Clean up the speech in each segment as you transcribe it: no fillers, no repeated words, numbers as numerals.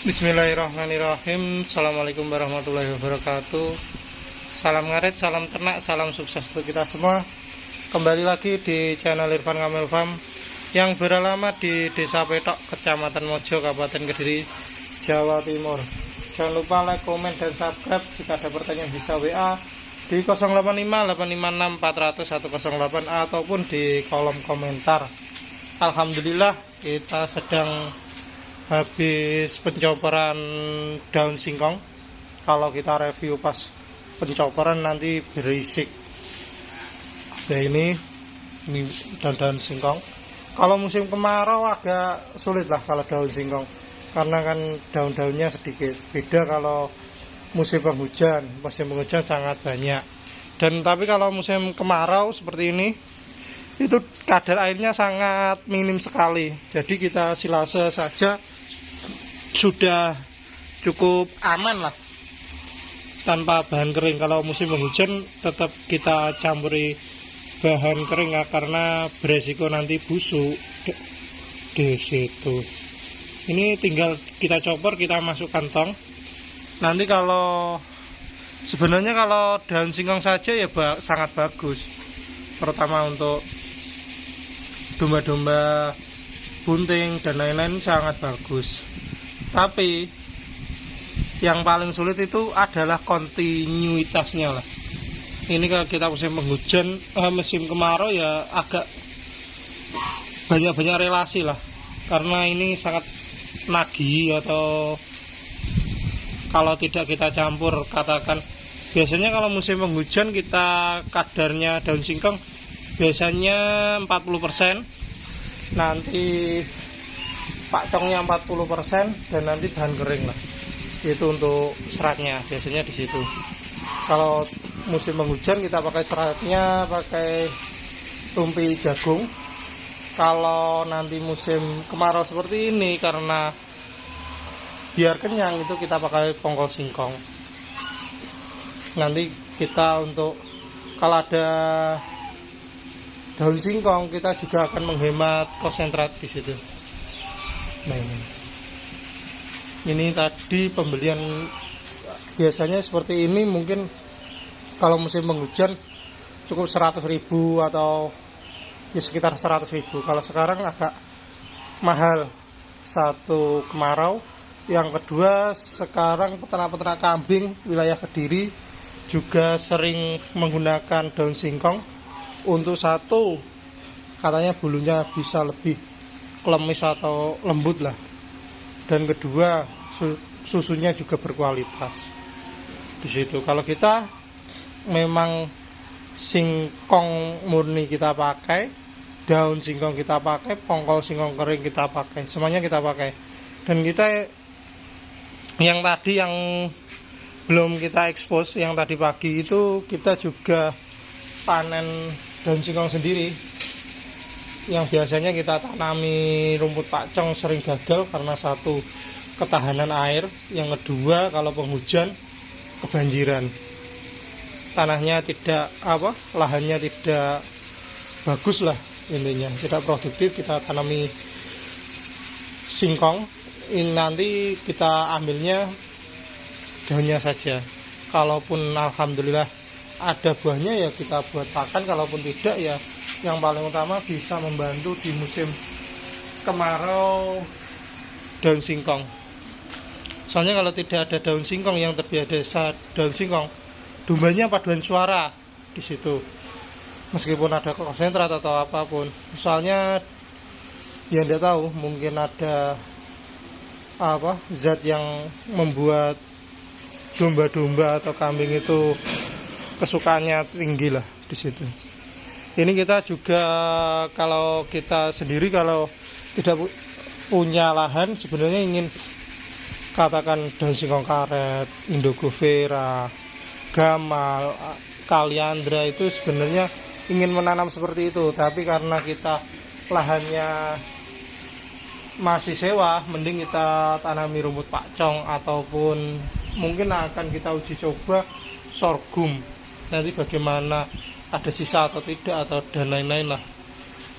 Bismillahirrahmanirrahim. Assalamualaikum warahmatullahi wabarakatuh. Salam ngarit, salam ternak, salam sukses untuk kita semua. Kembali lagi di channel Irfan Kamil Farm yang beralamat di Desa Petok, Kecamatan Mojo, Kabupaten Kediri, Jawa Timur. Jangan lupa like, komen, dan subscribe. Jika ada pertanyaan bisa WA di 085 856 400 108 ataupun di kolom komentar. Alhamdulillah kita sedang habis pencoporan daun singkong. Kalau kita review pas pencoporan nanti berisik. Ya ini daun singkong. Kalau musim kemarau agak sulit lah kalau daun singkong, karena kan daun-daunnya sedikit. Beda kalau musim penghujan. Musim penghujan sangat banyak. Dan tapi kalau musim kemarau seperti ini, itu kadar airnya sangat minim sekali. Jadi kita silase saja sudah cukup aman lah, tanpa bahan kering. Kalau musim penghujan tetap kita campuri bahan kering ya, karena beresiko nanti busuk di situ. Ini tinggal kita copor, kita masukkan tong. Nanti kalau sebenarnya kalau daun singkong saja ya sangat bagus, terutama untuk domba-domba bunting dan lain-lain sangat bagus. Tapi yang paling sulit itu adalah kontinuitasnya lah. Ini kalau kita musim penghujan, musim kemarau ya agak banyak-banyak relasi lah, karena ini sangat nagih. Atau kalau tidak kita campur, katakan biasanya kalau musim penghujan kita kadarnya daun singkong biasanya 40%, nanti pakcongnya 40%, dan nanti bahan kering lah. Itu untuk seratnya biasanya di situ. Kalau musim penghujan kita pakai seratnya pakai tumpi jagung. Kalau nanti musim kemarau seperti ini, karena biar kenyang, itu kita pakai pongkol singkong. Nanti kita untuk kalau ada daun singkong, kita juga akan menghemat konsentrat di situ. Nah ini tadi pembelian biasanya seperti ini, mungkin kalau musim penghujan cukup 100.000 atau ya sekitar 100.000. Kalau sekarang agak mahal. Satu, kemarau. Yang kedua, sekarang peternak-peternak kambing wilayah Kediri juga sering menggunakan daun singkong. Untuk satu, katanya bulunya bisa lebih klemis atau lembut lah. Dan kedua, susunya juga berkualitas di situ. Kalau kita memang singkong murni kita pakai, daun singkong kita pakai, pongkol singkong kering kita pakai, semuanya kita pakai. Dan kita yang tadi yang belum kita expose, yang tadi pagi itu kita juga panen daun singkong sendiri. Yang biasanya kita tanami rumput pakcong sering gagal karena satu, ketahanan air, yang kedua kalau penghujan kebanjiran, tanahnya tidak lahannya tidak bagus lah, intinya tidak produktif. Kita tanami singkong, ini nanti kita ambilnya daunnya saja. Kalaupun alhamdulillah ada buahnya ya kita buat pakan, kalaupun tidak ya yang paling utama bisa membantu di musim kemarau daun singkong. Soalnya kalau tidak ada daun singkong, yang terbiasa daun singkong, dombanya paduan suara di situ. Meskipun ada konsentrat atau apapun, soalnya ya tidak tahu, mungkin ada zat yang membuat domba-domba atau kambing itu kesukaannya tinggi lah di situ. Ini kita juga, kalau kita sendiri kalau tidak punya lahan, sebenarnya ingin katakan daun singkong karet, Indogovera, Gamal, Kaliandra, itu sebenarnya ingin menanam seperti itu. Tapi karena kita lahannya masih sewa, mending kita tanami rumput pakcong, ataupun mungkin akan kita uji coba sorghum. Nanti bagaimana, ada sisa atau tidak, atau dan lain-lain lah.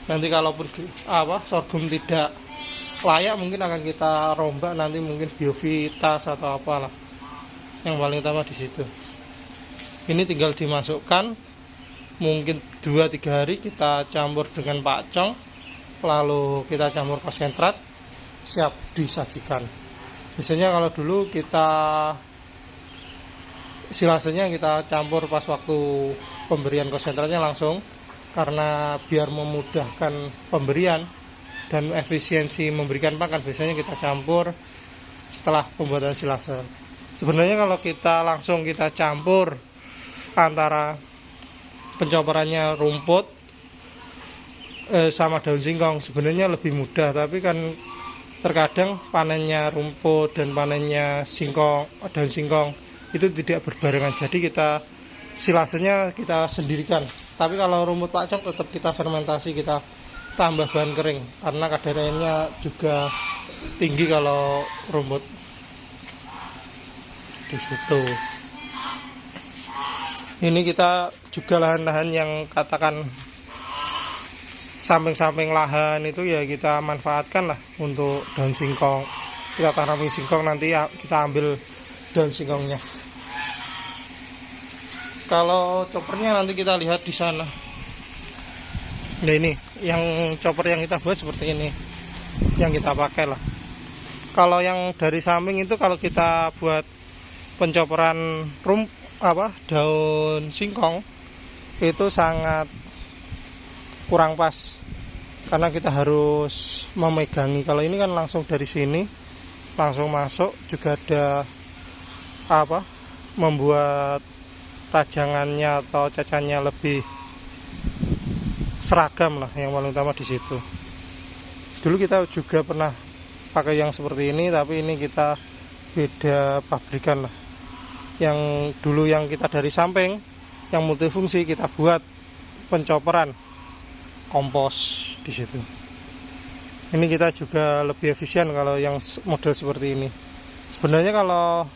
Nanti kalaupun sorghum tidak layak mungkin akan kita rombak nanti, mungkin biovitas atau apalah. Yang paling utama di situ. Ini tinggal dimasukkan, mungkin 2-3 hari kita campur dengan pakcong, lalu kita campur konsentrat, siap disajikan. Biasanya kalau dulu kita silasenya kita campur pas waktu pemberian konsentratnya langsung, karena biar memudahkan pemberian dan efisiensi memberikan pakan, biasanya kita campur setelah pembuatan silase. Sebenarnya kalau kita langsung kita campur antara pencoporannya rumput sama daun singkong, sebenarnya lebih mudah, tapi kan terkadang panennya rumput dan panennya daun singkong itu tidak berbarengan, jadi kita silasenya kita sendirikan. Tapi kalau rumput pakcong tetap kita fermentasi, kita tambah bahan kering, karena kadar airnya juga tinggi kalau rumput di situ. Ini kita juga lahan-lahan yang katakan samping-samping lahan itu ya kita manfaatkan lah untuk daun singkong. Kita tanami singkong, nanti ya kita ambil daun singkongnya. Kalau choppernya nanti kita lihat di sana. Nah, ini yang chopper yang kita buat seperti ini, yang kita pakai lah. Kalau yang dari samping itu kalau kita buat pencoporan daun singkong itu sangat kurang pas, karena kita harus memegangi. Kalau ini kan langsung dari sini langsung masuk, juga ada membuat rajangannya atau cacannya lebih seragam lah, yang paling utama di situ. Dulu kita juga pernah pakai yang seperti ini, tapi ini kita beda pabrikan lah. Yang dulu yang kita dari samping, yang multifungsi, kita buat pencoporan kompos di situ. Ini kita juga lebih efisien kalau yang model seperti ini. Sebenarnya kalau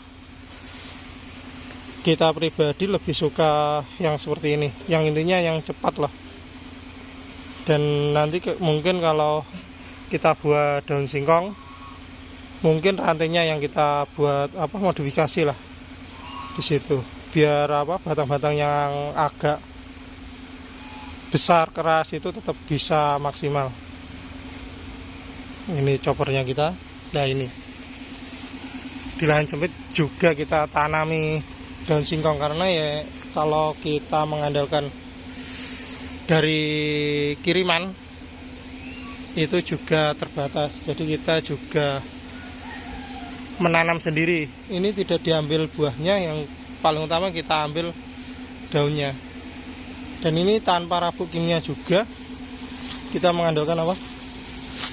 kita pribadi lebih suka yang seperti ini, yang intinya yang cepat lah. Dan nanti mungkin kalau kita buat daun singkong, mungkin rantainya yang kita buat modifikasi lah di situ, biar batang-batang yang agak besar keras itu tetap bisa maksimal. Ini choppernya kita. Nah, ini di lahan sempit juga kita tanami daun singkong, karena ya kalau kita mengandalkan dari kiriman itu juga terbatas, jadi kita juga menanam sendiri. Ini tidak diambil buahnya, yang paling utama kita ambil daunnya. Dan ini tanpa rabuk kimia juga, kita mengandalkan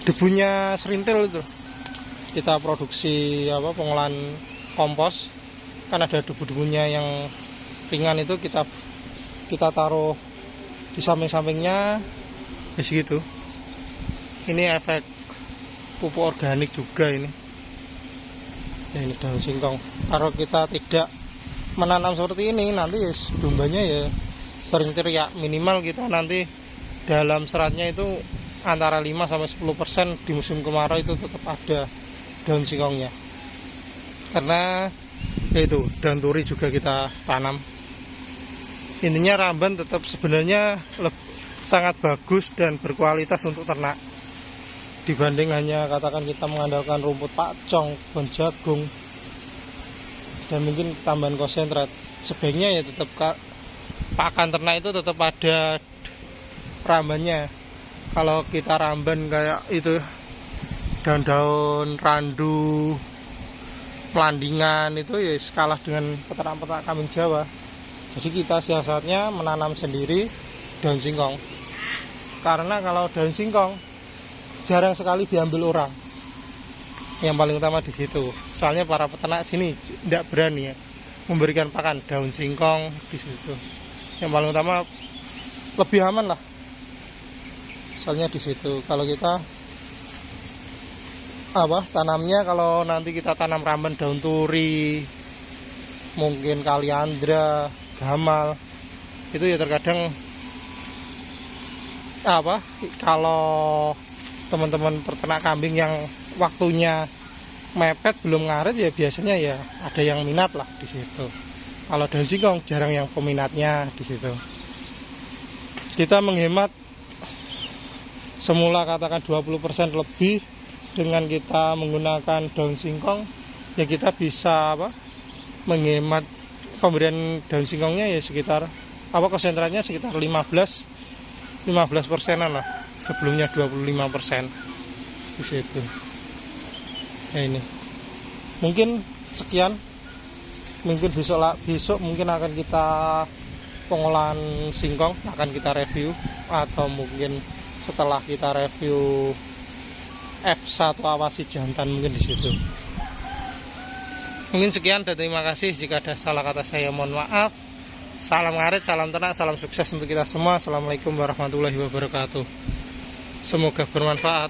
debunya serintil itu. Kita produksi pengolahan kompos, kan ada debu-debunya yang ringan, itu kita taruh di samping-sampingnya, segitu. Ini efek pupuk organik juga ini. Ya, ini daun singkong. Kalau kita tidak menanam seperti ini, nanti dombanya ya sering teriak. Minimal kita nanti dalam seratnya itu antara 5-10% di musim kemarau itu tetap ada daun singkongnya. Karena itu daun turi juga kita tanam. Intinya ramban tetap sebenarnya sangat bagus dan berkualitas untuk ternak, dibanding hanya katakan kita mengandalkan rumput pakcong, pohon jagung, dan mungkin tambahan konsentrat. Sebaiknya ya tetap pakan ternak itu tetap ada rambannya. Kalau kita ramban kayak itu daun-daun randu, melandingan, itu ya kalah dengan peternak-peternak kambing Jawa. Jadi kita siasatnya menanam sendiri daun singkong, karena kalau daun singkong jarang sekali diambil orang. Yang paling utama di situ. Soalnya para peternak sini tidak berani ya memberikan pakan daun singkong di situ. Yang paling utama lebih aman lah. Soalnya di situ. Kalau kita tanamnya, kalau nanti kita tanam ramban daun turi, mungkin kaliandra, gamal, itu ya terkadang kalau teman-teman peternak kambing yang waktunya mepet belum ngaret ya biasanya ya ada yang minat lah di situ. Kalau daun singkong jarang yang peminatnya di situ. Kita menghemat semula katakan 20% lebih dengan kita menggunakan daun singkong ya kita bisa menghemat pemberian daun singkongnya ya sekitar konsentratnya sekitar 15%-an lah, sebelumnya 25% di situ. Ya ini mungkin sekian, mungkin besok mungkin akan kita pengolahan singkong akan kita review, atau mungkin setelah kita review F1 awasi jantan mungkin di situ. Mungkin sekian dan terima kasih. Jika ada salah kata saya mohon maaf. Salam ngarit, salam ternak, salam sukses untuk kita semua. Assalamualaikum warahmatullahi wabarakatuh. Semoga bermanfaat.